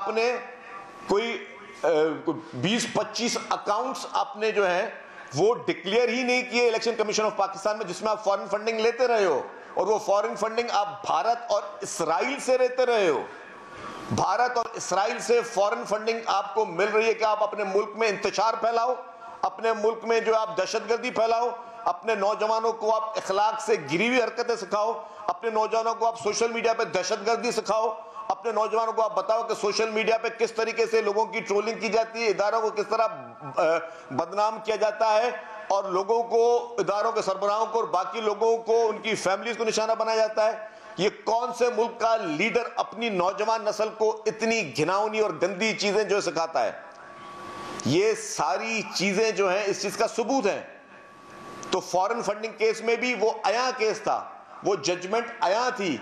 آپ نے کوئی 20-25 اکاؤنٹس آپ نے جو ہیں وہ ڈکلیئر ہی نہیں کیے الیکشن کمیشن آف پاکستان میں، جس میں آپ فورن فنڈنگ لیتے رہے ہو، اور وہ فورن فنڈنگ آپ بھارت اور اسرائیل سے لیتے رہے ہو. بھارت اور اسرائیل سے فورن فنڈنگ آپ کو مل رہی ہے کہ آپ اپنے ملک میں انتشار پھیلاؤ، اپنے ملک میں جو آپ دہشت گردی پھیلاؤ، اپنے نوجوانوں کو آپ اخلاق سے گری ہوئی حرکتیں سکھاؤ، اپنے نوجوانوں کو آپ سوشل میڈیا پہ دہشت گردی سکھاؤ، اپنے نوجوانوں کو آپ بتاؤ کہ سوشل میڈیا پہ کس طریقے سے لوگوں کی ٹرولنگ کی جاتی ہے، اداروں کو کس طرح بدنام کیا جاتا ہے، اور لوگوں کو، اداروں کے سربراہوں کو اور باقی لوگوں کو، ان کی فیملیز کو نشانہ بنایا جاتا ہے. یہ کون سے ملک کا لیڈر اپنی نوجوان نسل کو اتنی گھناؤنی اور گندی چیزیں جو سکھاتا ہے؟ یہ ساری چیزیں جو ہیں اس چیز کا ثبوت ہیں. تو فورن فنڈنگ کیس میں بھی وہ عیاں کیس تھا، وہ ججمنٹ عیاں تھی،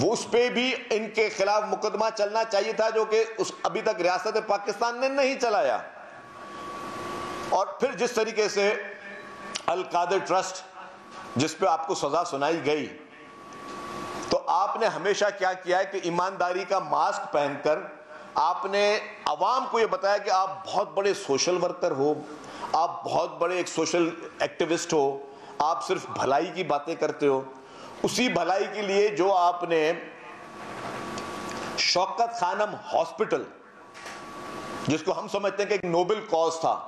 وہ اس پہ بھی ان کے خلاف مقدمہ چلنا چاہیے تھا، جو کہ ابھی تک ریاست پاکستان نے نہیں چلایا. اور پھر جس طریقے سے القادر ٹرسٹ، جس پہ آپ کو سزا سنائی گئی، تو آپ نے ہمیشہ کیا کیا ہے کہ ایمانداری کا ماسک پہن کر آپ نے عوام کو یہ بتایا کہ آپ بہت بڑے سوشل ورکر ہو، آپ بہت بڑے ایک سوشل ایکٹیوسٹ ہو، آپ صرف بھلائی کی باتیں کرتے ہو. اسی بھلائی کے لیے جو آپ نے شوکت خانم ہاسپٹل، جس کو ہم سمجھتے ہیں کہ ایک نوبل کاز تھا،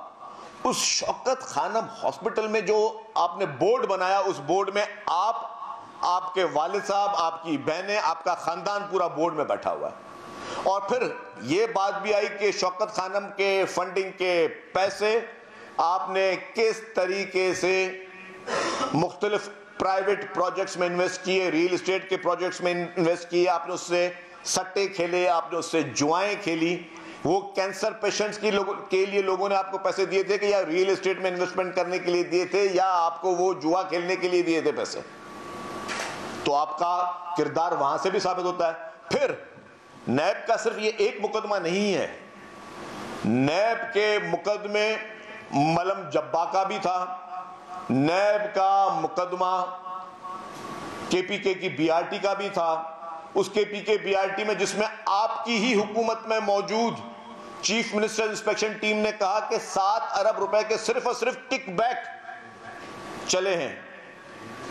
اس شوکت خانم ہاسپٹل میں جو آپ نے بورڈ بنایا، اس بورڈ میں آپ کے والد صاحب، آپ کی بہنیں، آپ کا خاندان پورا بورڈ میں بیٹھا ہوا ہے. اور پھر یہ بات بھی آئی کہ شوکت خانم کے فنڈنگ کے پیسے آپ نے کس طریقے سے مختلف پرائیویٹ پروجیکٹس میں انویسٹ کیے، ریل اسٹیٹ کے پروجیکٹس میں انویسٹ کیے، آپ نے اس سے سٹے کھیلے، آپ نے اس سے جوائیں کھیلی. وہ کینسر پیشنٹس کے لیے لوگوں نے آپ کو پیسے دیے تھے کہ یا ریل اسٹیٹ میں انویسٹمنٹ کرنے کے لیے دیے تھے، یا آپ کو وہ جوا کھیلنے کے لیے دیے تھے پیسے. تو آپ کا کردار وہاں سے بھی ثابت ہوتا ہے. پھر نیب کا صرف یہ ایک مقدمہ نہیں ہے، نیب کے مقدمے ملم جبا کا بھی تھا، نیب کا مقدمہ کے پی کے کی بی آر ٹی کا بھی تھا. اس کے پی کے بی آر ٹی میں، جس میں آپ کی ہی حکومت میں موجود چیف منسٹر انسپیکشن ٹیم نے کہا کہ 7 ارب روپے کے صرف اور صرف ٹک بیک چلے ہیں.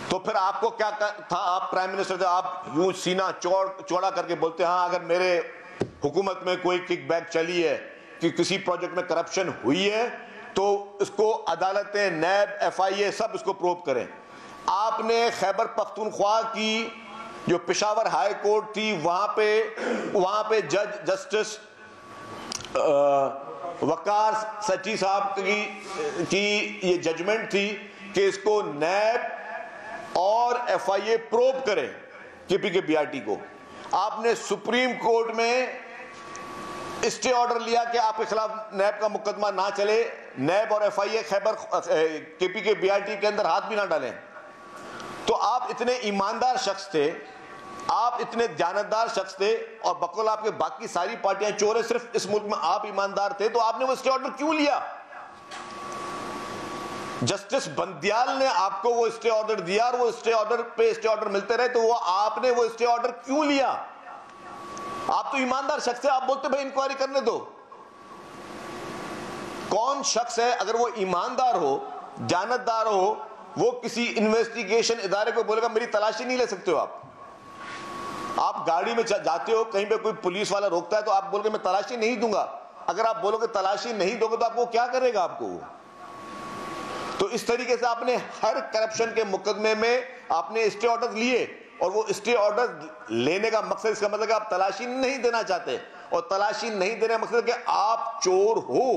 تو پھر آپ کو کیا تھا؟ آپ پرائم منسٹر تھے، آپ یوں سینہ چوڑا کر کے بولتے ہاں اگر میرے حکومت میں کوئی کک بیک چلی ہے کہ کسی پروجیکٹ میں کرپشن ہوئی ہے تو اس کو عدالتیں، نیب، ایف آئی اے سب اس کو پروب کریں. آپ نے خیبر پختونخوا کی جو پشاور ہائی کورٹ تھی، وہاں پہ جسٹس وقار سچی صاحب کی یہ ججمنٹ تھی کہ اس کو نیب اور ایف آئی اے پروب کرے کے پی کے بی آر ٹی کو. آپ نے سپریم کورٹ میں اسٹے آرڈر لیا کہ آپ کے خلاف نیب کا مقدمہ نہ چلے، نیب اور ایف آئی اے خیبر کے پی کے بی آر ٹی کے اندر ہاتھ بھی نہ ڈالیں. تو آپ اتنے ایماندار شخص تھے، آپ اتنے دیانتدار شخص تھے، اور بقول آپ کے باقی ساری پارٹیاں چور ہیں، صرف اس ملک میں آپ ایماندار تھے، تو آپ نے وہ اسٹے آرڈر کیوں لیا؟ جسٹس بندیال نے آپ کو وہ اسٹے آرڈر دیا، اور وہ اسٹے آرڈر ملتے رہے، تو وہ آپ نے وہ اسٹے آرڈر کیوں لیا؟ آپ تو ایماندار شخص ہے، آپ بولتے بھائی انکوائری کرنے دو. کون شخص ہے اگر وہ ایماندار ہو، دیانتدار ہو، وہ کسی انویسٹیگیشن ادارے کو بولے گا میری تلاشی نہیں لے سکتے ہو؟ آپ گاڑی میں جاتے ہو، کہیں پہ کوئی پولیس والا روکتا ہے تو آپ بول گے میں تلاشی نہیں دوں گا. اگر آپ بولو گے تلاشی نہیں دو گے تو آپ کو کیا کرے گا آپ کو؟ تو اس طریقے سے آپ نے ہر کرپشن کے مقدمے میں آپ نے اسٹے آرڈر لیے، اور وہ اسٹے آرڈر لینے کا مقصد، اس کا مطلب کہ آپ تلاشی نہیں دینا چاہتے، اور تلاشی نہیں دینے کا مقصد کہ آپ چور ہو.